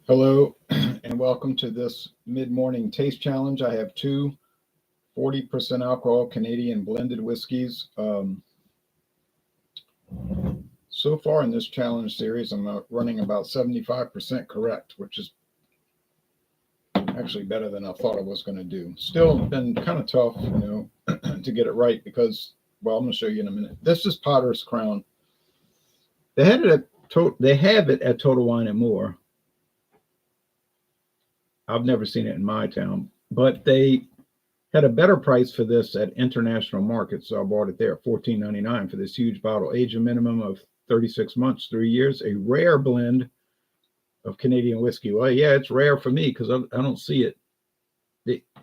Hello and welcome to this mid-morning taste challenge. I have two 40% alcohol Canadian blended whiskeys. So far in this challenge series, I'm running about 75% correct, which is actually better than I thought I was going to do. Still been kind of tough, to get it right because, well, I'm going to show you in a minute. This is Potter's Crown. They had it they have it at Total Wine and More. I've never seen it in my town, but they had a better price for this at international markets, so I bought it there, $14.99 for this huge bottle, age a minimum of 36 months, 3 years, a rare blend of Canadian whiskey. Well, yeah, it's rare for me because I don't see it.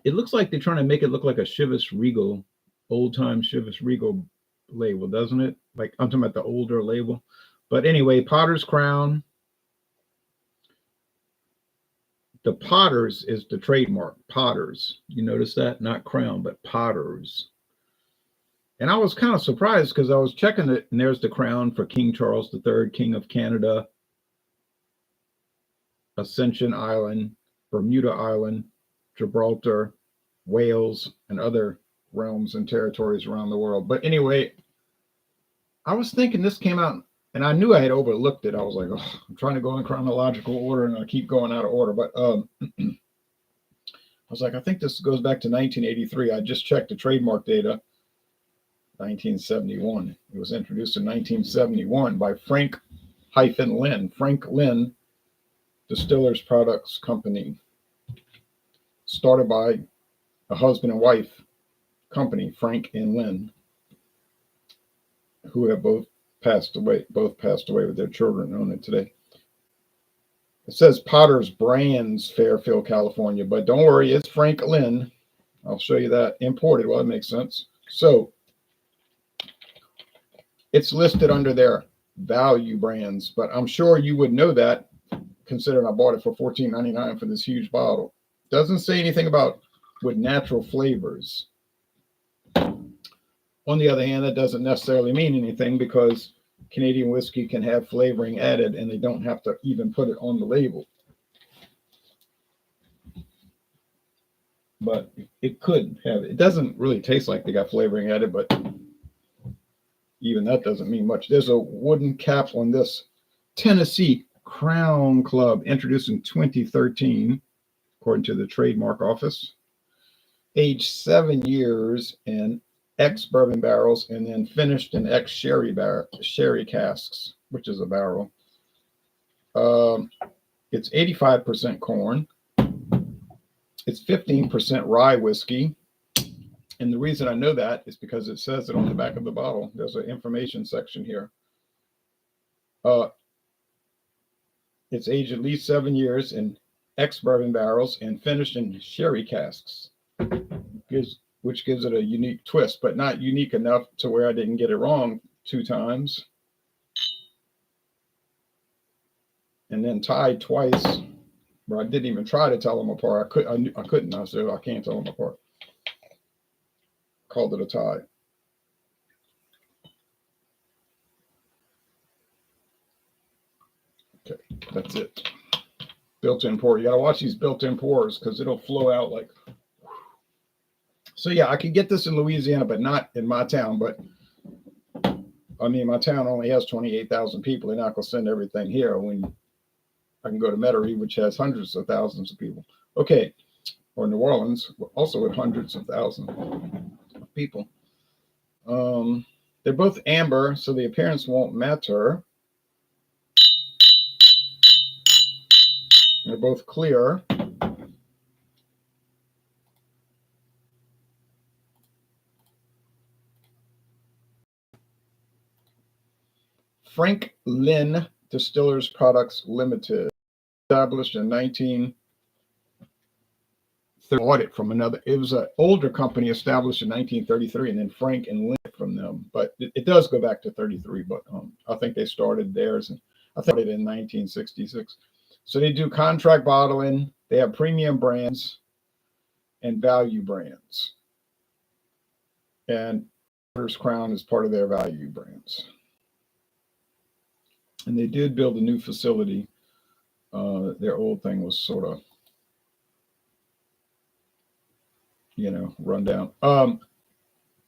It looks like they're trying to make it look like a Chivas Regal, old-time Chivas Regal label, doesn't it? Like, I'm talking about the older label. But anyway, Potter's Crown. The Potters is the trademark. Potters. You notice that? Not Crown, but Potters. And I was kind of surprised because I was checking it, and there's the crown for King Charles III, King of Canada, Ascension Island, Bermuda Island, Gibraltar, Wales, and other realms and territories around the world. But anyway, I was thinking this came out, and I knew I had overlooked it. I was like, oh, I'm trying to go in chronological order, and I keep going out of order. But I was like, I think this goes back to 1983. I just checked the trademark data. 1971. It was introduced in 1971 by Frank-Lin. Frank-Lin Distillers Products Company. Started by a husband and wife company, Frank and Lynn, who have both passed away with their children own it today. It says Potter's Brands, Fairfield, California, but don't worry, it's Frank-Lin. I'll show you that. Imported. Well, it makes sense. So it's listed under their value brands, but I'm sure you would know that considering I bought it for $14.99 for this huge bottle. Doesn't say anything about with natural flavors. On the other hand, that doesn't necessarily mean anything because Canadian whiskey can have flavoring added and they don't have to even put it on the label. But it could have. It doesn't really taste like they got flavoring added, but even that doesn't mean much. There's a wooden cap on this Tennessee Crown Club, introduced in 2013, according to the trademark office. Aged 7 years in ex-bourbon barrels and then finished in ex-sherry casks, which is a barrel. It's 85% corn. It's 15% rye whiskey. And the reason I know that is because it says it on the back of the bottle. There's an information section here. It's aged at least 7 years in ex-bourbon barrels and finished in sherry casks, which gives it a unique twist, but not unique enough to where I didn't get it wrong 2 times. And then tied twice, where I didn't even try to tell them apart. I couldn't. I said, I can't tell them apart. Called it a tie. Okay, that's it. Built-in pour. You got to watch these built-in pours because it'll flow out like. So yeah, I could get this in Louisiana, but not in my town. But I mean, my town only has 28,000 people. They're not going to send everything here. When I can go to Metairie, which has hundreds of thousands of people. Okay, or New Orleans, also with hundreds of thousands of people. They're both amber, so the appearance won't matter. They're both clear. Frank-Lin Distillers Products Limited, established in 1930. Bought it from another. It was an older company established in 1933, and then Frank and Lin from them. But it does go back to 33. But I think they started theirs, and I think it in 1966. So they do contract bottling. They have premium brands and value brands. And Potter's Crown is part of their value brands. And they did build a new facility Their old thing was sort of, run down.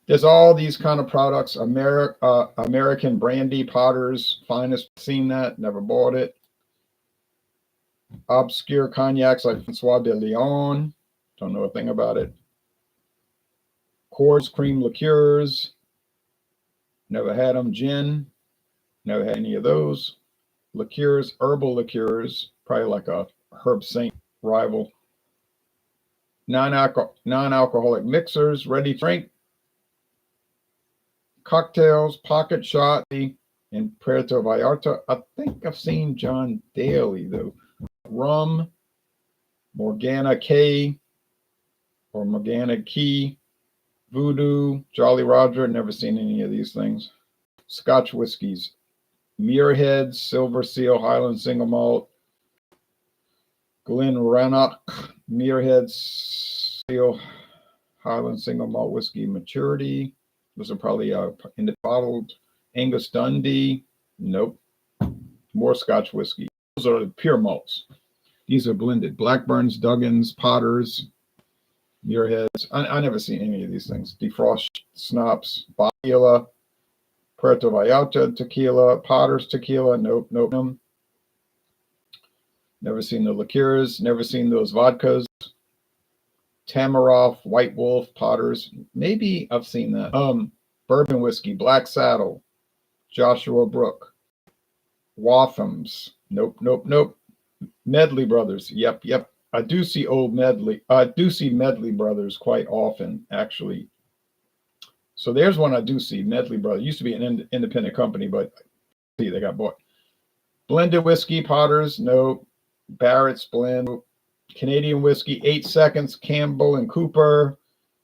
There's all these kind of products. American brandy Potter's Finest. Seen that? Never bought it. Obscure cognacs like Francois de Leon. Don't know a thing about it. Coors cream liqueurs. Never had them. Gin. Never had any of those. Liqueurs, herbal liqueurs. Probably like a Herb Saint rival. Non-alcoholic mixers. Ready to drink. Cocktails, pocket shot, and Puerto Vallarta. I think I've seen John Daly though. Rum, Morgana K or Morgana Key, Voodoo, Jolly Roger. Never seen any of these things. Scotch whiskies, Muirhead, Silver Seal, Highland Single Malt, Glenrannoch, Muirhead Seal, Highland Single Malt Whiskey Maturity. Those are probably in the bottled. Angus Dundee. Nope. More Scotch whiskey. Those are the pure malts. These are blended. Blackburns, Duggins, Potters, Muirheads. I never seen any of these things. Defrost Schnapps, Tequila, Puerto Vallarta Tequila, Potters Tequila. Nope. Never seen the liqueurs. Never seen those vodkas. Tamaroff, White Wolf, Potters. Maybe I've seen that. Bourbon whiskey, Black Saddle, Joshua Brook, Wathams. Nope. Medley Brothers. Yep. I do see Medley Brothers quite often, actually. So there's one I do see. Medley Brothers used to be an independent company, but see they got bought. Blended whiskey, Potters. Nope. Barrett's Blend. Canadian whiskey, 8 Seconds, Campbell and Cooper,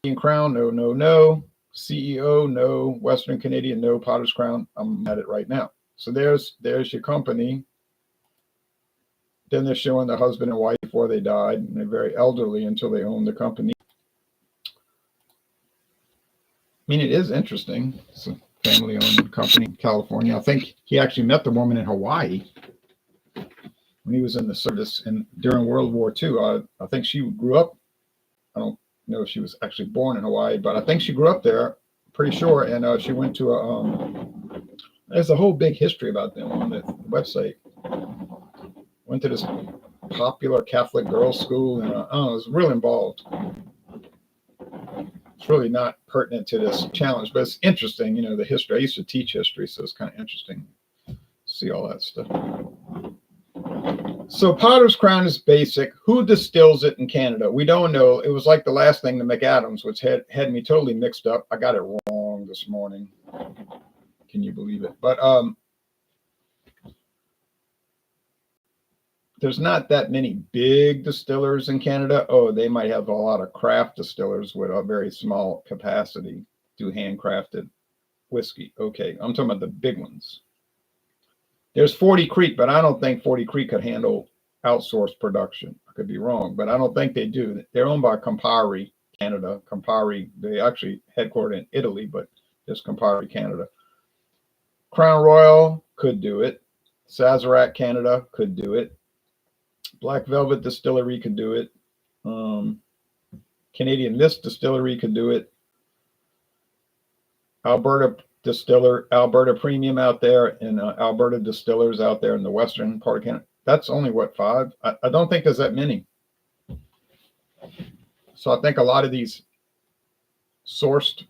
Canadian Crown, no. CEO, no. Western Canadian, no. Potter's Crown, I'm at it right now. So there's your company. Then they're showing the husband and wife before they died, and they're very elderly until they own the company. I mean, it is interesting. It's a family-owned company in California. I think he actually met the woman in Hawaii when he was in the service and during World War II. I think she grew up. I don't know if she was actually born in Hawaii, but I think she grew up there, pretty sure. And she went to there's a whole big history about them on the website. Went to this popular Catholic girls' school, and it was really involved. It's really not pertinent to this challenge, but it's interesting, the history. I used to teach history, so it's kind of interesting to see all that stuff. So Potter's Crown is basic. Who distills it in Canada? We don't know. It was like the last thing, the McAdams, which had me totally mixed up. I got it wrong this morning. Can you believe it? But there's not that many big distillers in Canada. Oh, they might have a lot of craft distillers with a very small capacity, do handcrafted whiskey. Okay, I'm talking about the big ones. There's 40 Creek, but I don't think 40 Creek could handle outsourced production. I could be wrong, but I don't think they do. They're owned by Campari Canada. Campari, they actually headquartered in Italy, but there's Campari Canada. Crown Royal could do it. Sazerac Canada could do it. Black Velvet Distillery could do it. Canadian Mist Distillery could do it. Alberta Premium out there, and Alberta Distillers out there in the western part of Canada. That's only what, 5? I don't think there's that many. So I think a lot of these sourced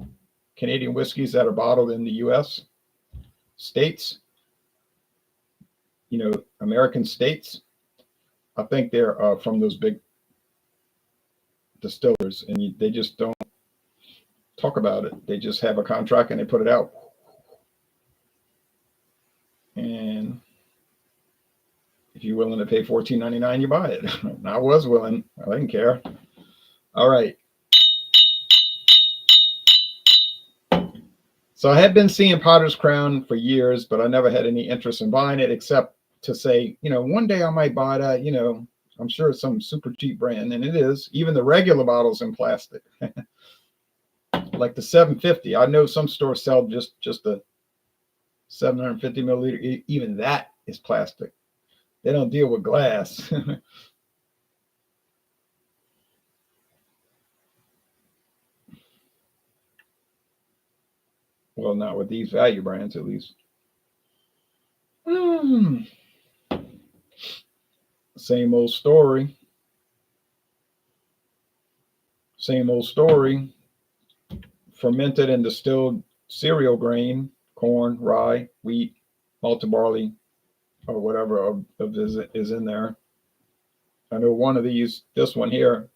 Canadian whiskeys that are bottled in the U.S. states, American states, I think they're from those big distillers, and they just don't talk about it. They just have a contract and they put it out. And if you're willing to pay $14.99, you buy it. I was willing. I didn't care. All right. So I had been seeing Potter's Crown for years, but I never had any interest in buying it, except to say, one day I might buy that. I'm sure it's some super cheap brand, and it is. Even the regular bottles in plastic. Like the 750. I know some stores sell just the 750 milliliter. Even that is plastic. They don't deal with glass. Well, not with these value brands, at least. Mm. Same old story. Same old story. Fermented and distilled cereal grain, corn, rye, wheat, malted barley, or whatever of this is in there. I know one of these, this one here,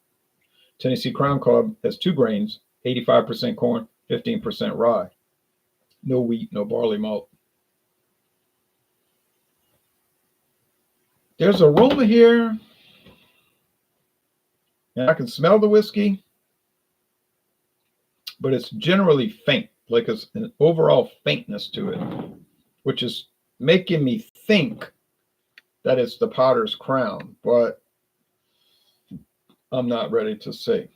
Tennessee Crown Club, has two grains, 85% corn, 15% rye. No wheat, no barley malt. There's aroma here, and I can smell the whiskey, but it's generally faint, like it's an overall faintness to it, which is making me think that it's the Potter's Crown, but I'm not ready to say.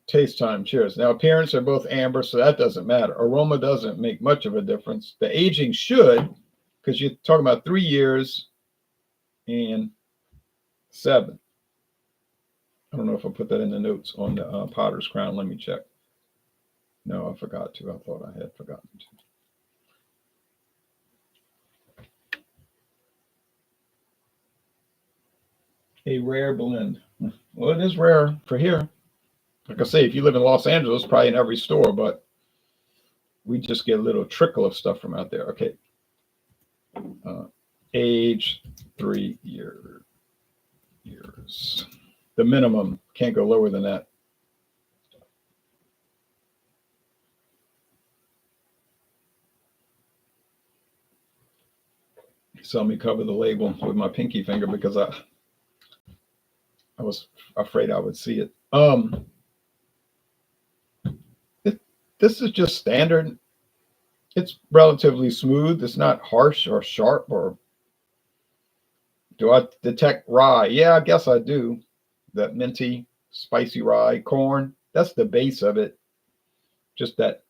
Taste time, cheers. Now, appearance are both amber, so that doesn't matter. Aroma doesn't make much of a difference. The aging should, because you're talking about 3 years and 7. I don't know if I put that in the notes on the Potter's Crown. Let me check. No, I forgot to. I thought I had forgotten to. A rare blend. Well, it is rare for here. Like I say, if you live in Los Angeles, probably in every store, but we just get a little trickle of stuff from out there. Okay. Age 3 years. The minimum can't go lower than that. So let me cover the label with my pinky finger because I was afraid I would see it. This is just standard. It's relatively smooth. It's not harsh or sharp. Or do I detect rye? Yeah, I guess I do. That minty, spicy rye, corn. That's the base of it. Just that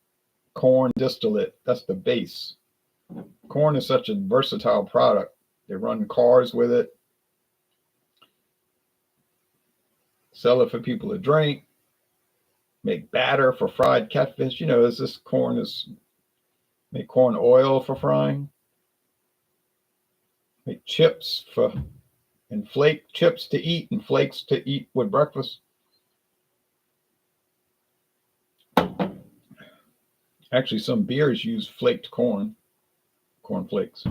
corn distillate. That's the base. Corn is such a versatile product. They run cars with it, sell it for people to drink, make batter for fried catfish. Is this corn is make corn oil for frying, make chips for and flake chips to eat and flakes to eat with breakfast. Actually, some beers use flaked corn flakes.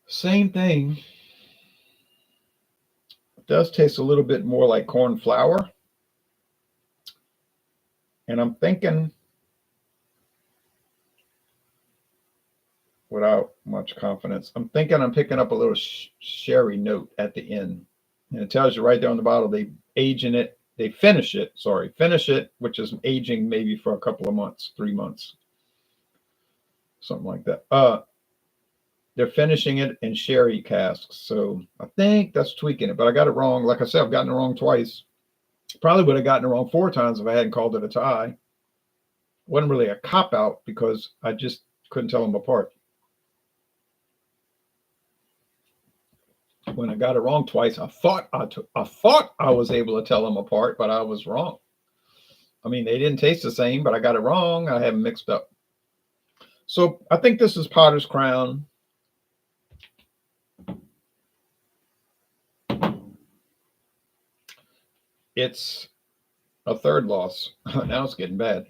Same thing. It does taste a little bit more like corn flour. And I'm thinking, without much confidence, I'm thinking I'm picking up a little sherry note at the end. And it tells you right there on the bottle, they finish it, which is aging maybe for a couple of months, 3 months, something like that. They're finishing it in sherry casks. So I think that's tweaking it, but I got it wrong. Like I said, I've gotten it wrong twice. Probably would have gotten it wrong 4 times if I hadn't called it a tie. Wasn't really a cop out because I just couldn't tell them apart. When I got it wrong twice, I thought I was able to tell them apart, but I was wrong. I mean, they didn't taste the same, but I got it wrong. I had them mixed up. So I think this is Potter's Crown. It's a third loss. Now it's getting bad.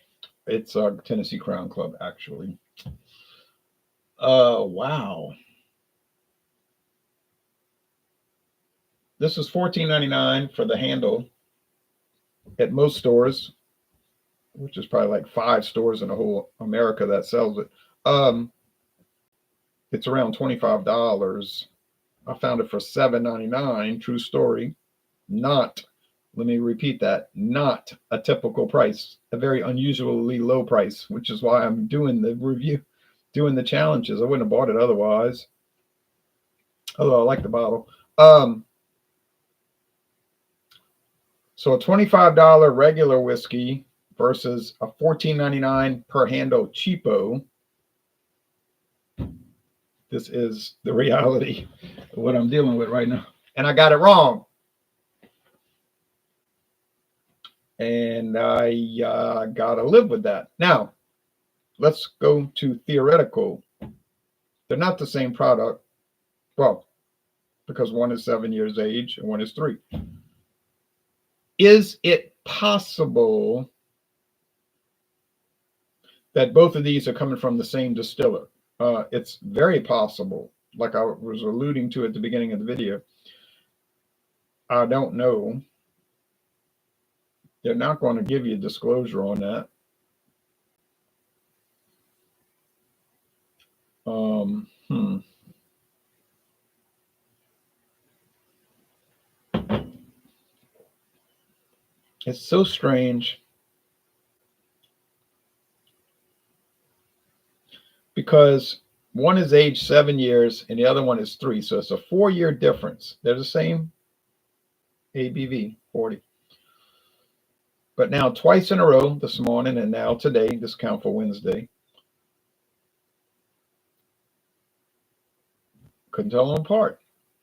It's a Tennessee Crown Club, actually. Wow. This is $14.99 for the handle at most stores, which is probably like 5 stores in the whole America that sells it. It's around $25. I found it for $7.99. True story. Let me repeat that, not a typical price, a very unusually low price, which is why I'm doing the review, doing the challenges. I wouldn't have bought it otherwise. Although I like the bottle. So a $25 regular whiskey versus a $14.99 per handle cheapo. This is the reality of what I'm dealing with right now. And I got it wrong. And I got to live with that. Now, let's go to theoretical. They're not the same product. Well, because one is 7 years age and one is 3. Is it possible that both of these are coming from the same distiller? It's very possible, like I was alluding to at the beginning of the video. I don't know. They're not going to give you a disclosure on that. It's so strange because one is aged 7 years and the other one is 3. So it's a 4-year difference. They're the same ABV, 40. But now twice in a row this morning and now today, discount for Wednesday. Couldn't tell them apart.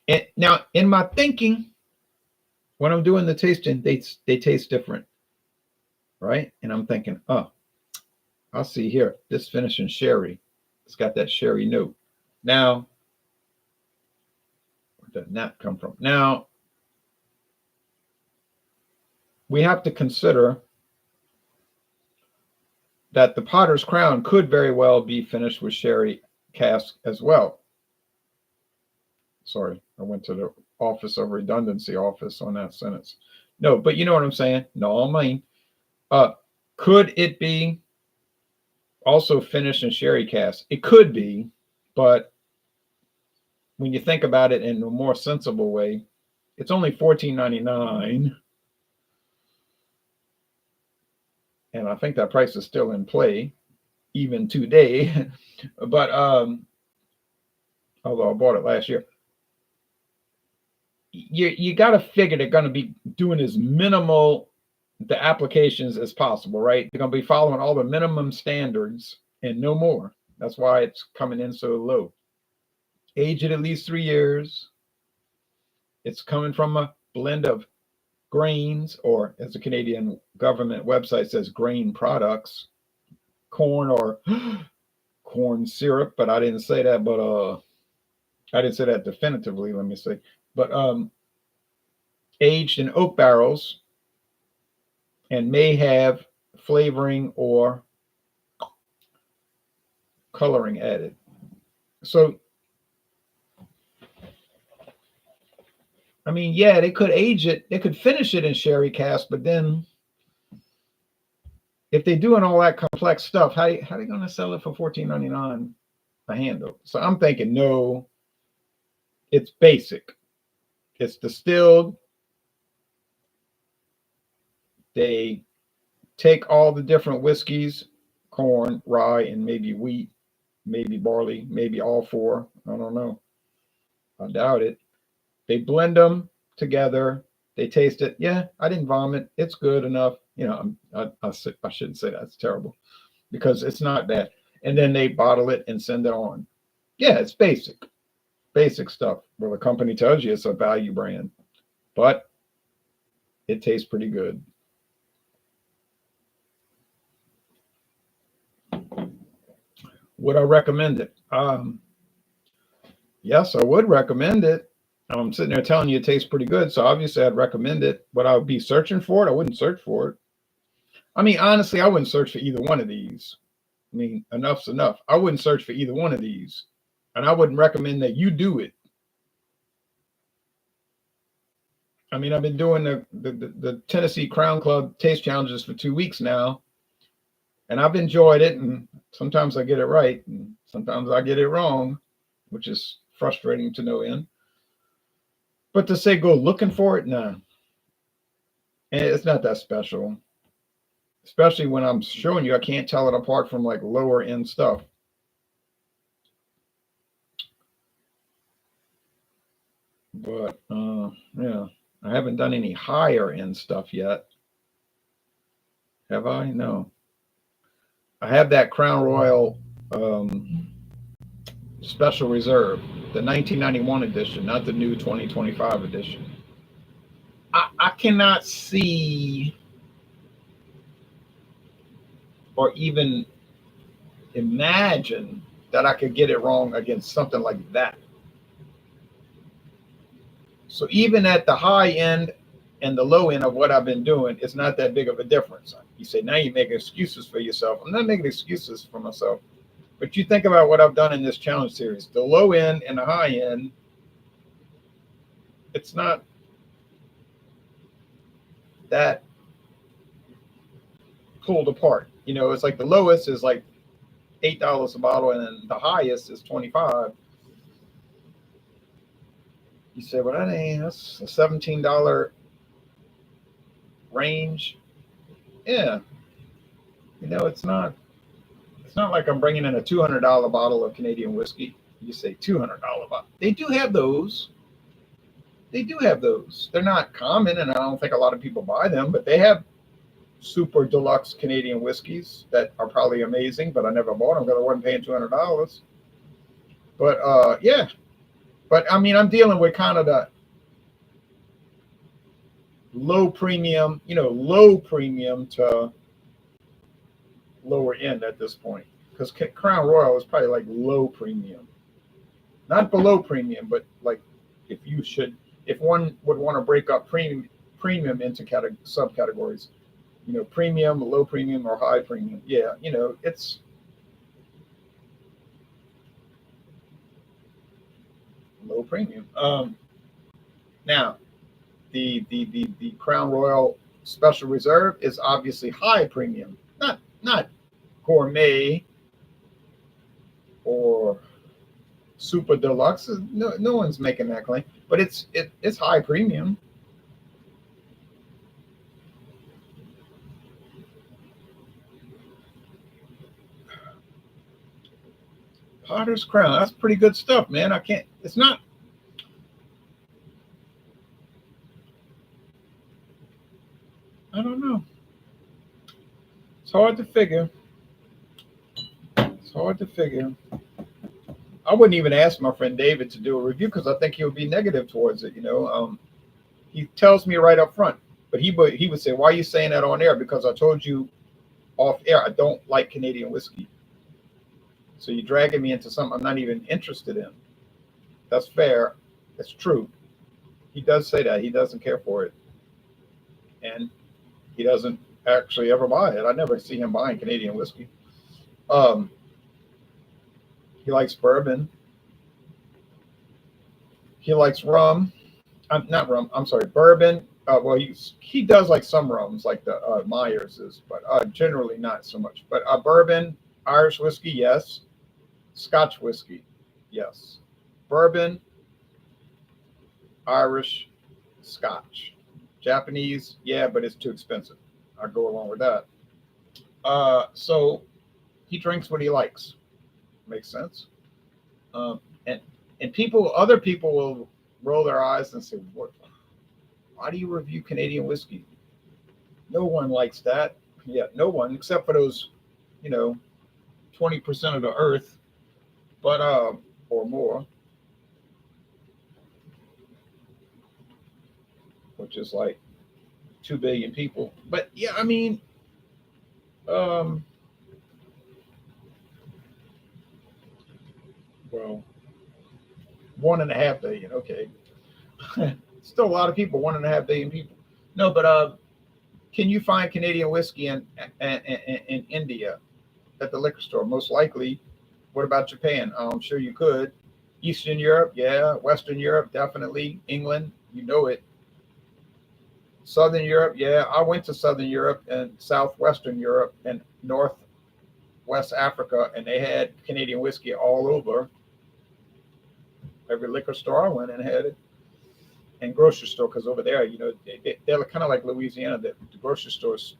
And now in my thinking, when I'm doing the tasting, they taste different, right? And I'm thinking, oh, I'll see here. This finishing sherry. It's got that sherry note. Now, where did that come from? Now, we have to consider that the Potter's Crown could very well be finished with sherry cask as well. Sorry, I went to the office of redundancy office on that sentence. No, but you know what I'm saying? No, I mean, could it be also finished in sherry cask? It could be, but when you think about it in a more sensible way, it's only $14.99. And I think that price is still in play, even today. But although I bought it last year, you got to figure they're going to be doing as minimal the applications as possible, right? They're going to be following all the minimum standards and no more. That's why it's coming in so low. Aged at least 3 years. It's coming from a blend of grains, or as the Canadian government website says, grain products, corn or corn syrup, but I didn't say that, but I didn't say that definitively, let me say. But aged in oak barrels and may have flavoring or coloring added. So, I mean, yeah, they could age it, they could finish it in sherry cask, but then if they're doing all that complex stuff, how are they going to sell it for $14.99 a handle? So I'm thinking, no, it's basic. It's distilled. They take all the different whiskeys, corn, rye, and maybe wheat, maybe barley, maybe all 4. I don't know. I doubt it. They blend them together. They taste it. Yeah, I didn't vomit. It's good enough. You know, I shouldn't say that. It's terrible because it's not bad. And then they bottle it and send it on. Yeah, it's basic stuff. Well, the company tells you it's a value brand, but it tastes pretty good. Would I recommend it? Yes, I would recommend it. I'm sitting there telling you it tastes pretty good, so obviously I'd recommend it. But I would be searching for it. I wouldn't search for it. I mean, honestly, I wouldn't search for either one of these. I mean, enough's enough. I wouldn't search for either one of these, and I wouldn't recommend that you do it. I mean, I've been doing the Tennessee Crown Club Taste Challenges for 2 weeks now, and I've enjoyed it. And sometimes I get it right, and sometimes I get it wrong, which is frustrating to no end. But to say go looking for it, nah. And it's not that special. Especially when I'm showing you, I can't tell it apart from like lower end stuff. But yeah, I haven't done any higher end stuff yet. Have I? No. I have that Crown Royal Special Reserve, the 1991 edition, not the new 2025 edition. I cannot see or even imagine that I could get it wrong against something like that. So even at the high end and the low end of what I've been doing, it's not that big of a difference. You say now you make excuses for yourself. I'm not making excuses for myself, but you think about what I've done in this challenge series. The low end and the high end, it's not that pulled apart. It's like the lowest is like $8 a bottle, and then the highest is 25. You say, well, that's a $17 range. Yeah, it's not like I'm bringing in a $200 bottle of Canadian whiskey. You say $200 bottle. They do have those. They do have those. They're not common, and I don't think a lot of people buy them, but they have super deluxe Canadian whiskeys that are probably amazing, but I never bought them because I wasn't paying $200. But yeah, but I mean, I'm dealing with kind of the low premium, low premium to lower end at this point, because Crown Royal is probably like low premium, not below premium, but like if one would want to break up premium into subcategories, premium, low premium, or high premium. Yeah, it's low premium. Now the Crown Royal Special Reserve is obviously high premium, not gourmet or super deluxe. No one's making that claim, but it's high premium. Potter's Crown, that's pretty good stuff, man. I can't. It's not. I don't know. It's hard to figure. It's hard to figure. I wouldn't even ask my friend David to do a review because I think he would be negative towards it. He tells me right up front, but he would say, "Why are you saying that on air?" Because I told you off air I don't like Canadian whiskey. So you're dragging me into something I'm not even interested in. That's fair. It's true. He does say that he doesn't care for it, and he doesn't actually ever buy it. I never see him buying Canadian whiskey. Um, he likes bourbon. He likes rum. Not rum. I'm sorry, bourbon. Well, he does like some rums, like the Myers is, but generally not so much. But bourbon, Irish whiskey, yes. Scotch whiskey, yes. Bourbon, Irish, Scotch. Japanese, yeah, but it's too expensive. I go along with that. So he drinks what he likes. Makes sense. Um, and other people will roll their eyes and say, "What? Why do you review Canadian whiskey? No one likes that." Yeah, no one except for those, 20% of the earth, but or more, which is like 2 billion people. But yeah, I mean, um, well, 1.5 billion. Okay, still a lot of people. 1.5 billion people. No, but can you find Canadian whiskey in India at the liquor store? Most likely. What about Japan? I'm sure you could. Eastern Europe, yeah. Western Europe, definitely. England, you know it. Southern Europe, yeah. I went to Southern Europe and Southwestern Europe and Northwest Africa, and they had Canadian whiskey all over. Every liquor store I went in had it, and grocery store, because over there, they're kind of like Louisiana. The grocery stores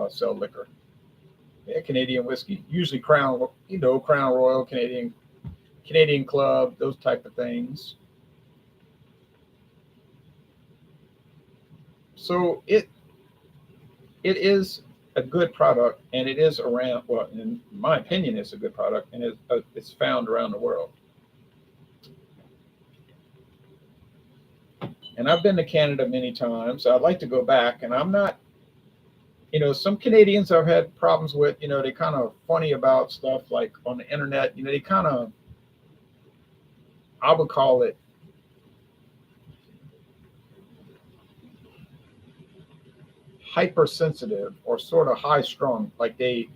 sell liquor. Yeah, Canadian whiskey, usually Crown Royal, Canadian Club, those type of things. So it is a good product, and it is around. Well, in my opinion, it's a good product, and it's found around the world. And I've been to Canada many times. I'd like to go back, and I'm not. Some Canadians I've had problems with. They kind of funny about stuff like on the internet. They kind of, I would call it hypersensitive or sort of high strung. Like they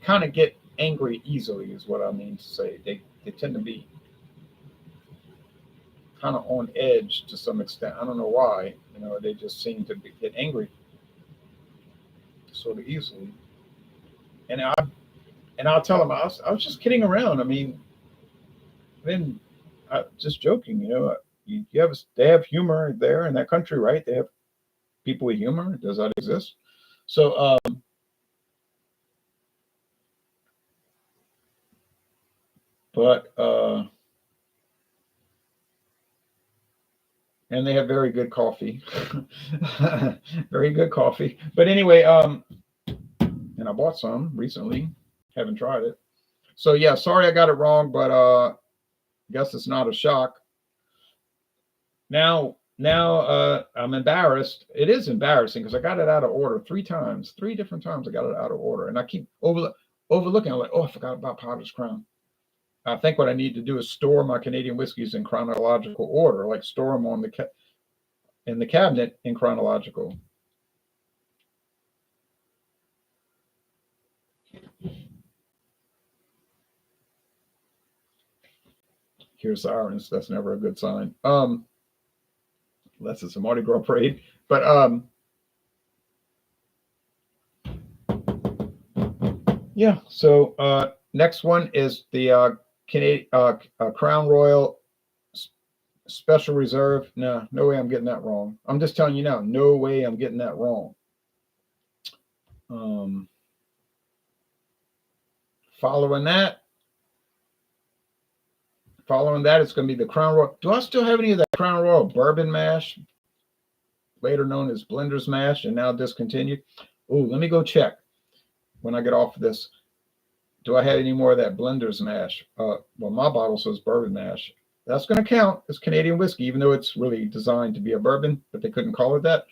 kind of get angry easily, is what I mean to say. They tend to be kind of on edge to some extent. I don't know why. They just seem to get angry sort of easily. And I'll tell them I was just kidding around. I mean, then just joking. They have humor there in that country, right? They have people with humor. Does that exist? So, but and they have very good coffee, very good coffee. But anyway, and I bought some recently. Haven't tried it. So yeah, sorry I got it wrong, but guess it's not a shock. Now I'm embarrassed. It is embarrassing because I got it out of order 3 times, 3 different times. I got it out of order, and I keep overlooking. I'm like, oh, I forgot about Potter's Crown. I think what I need to do is store my Canadian whiskeys in chronological order, like store them on in the cabinet in chronological. Here's sirens. That's never a good sign. Unless it's a Mardi Gras parade. But yeah. So next one is the Canadian Crown Royal Special Reserve. No way I'm getting that wrong. I'm just telling you now, no way I'm getting that wrong. Following that, it's going to be the Crown Royal. Do I still have any of that Crown Royal bourbon mash, later known as Blender's Mash, and now discontinued? Oh, let me go check when I get off of this. Do I have any more of that Blender's Mash? Well, my bottle says bourbon mash. That's going to count as Canadian whiskey, even though it's really designed to be a bourbon, but they couldn't call it that.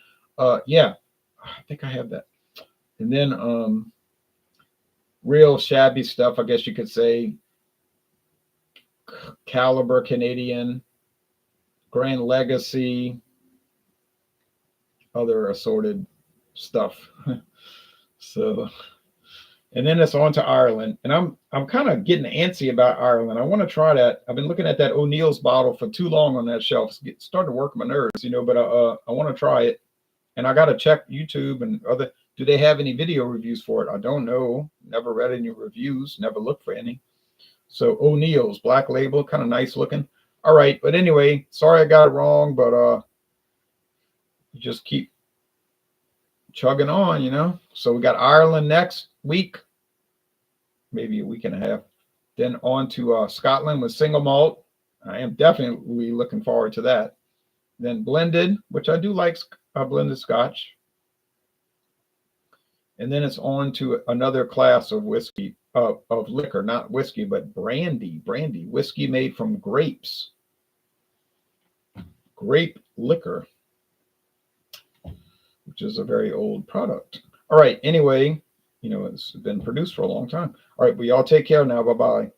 Yeah, I think I have that. And then real shabby stuff, I guess you could say. Caliber Canadian, Grand Legacy, other assorted stuff. So, and then it's on to Ireland, and I'm kind of getting antsy about Ireland. I want to try that. I've been looking at that O'Neill's bottle for too long on that shelf. It's starting to work my nerves, but I want to try it, and I got to check YouTube and other. Do they have any video reviews for it? I don't know. Never read any reviews. Never looked for any. So O'Neill's Black Label, kind of nice looking. All right, but anyway, sorry I got it wrong, but just keep chugging on, So we got Ireland next week, maybe a week and a half. Then on to Scotland with single malt. I am definitely looking forward to that. Then blended, which I do like blended Scotch. And then it's on to another class of whiskey. Of liquor, not whiskey, but brandy, whiskey made from grapes, grape liquor, which is a very old product. All right. Anyway, it's been produced for a long time. All right. We all take care now. Bye-bye.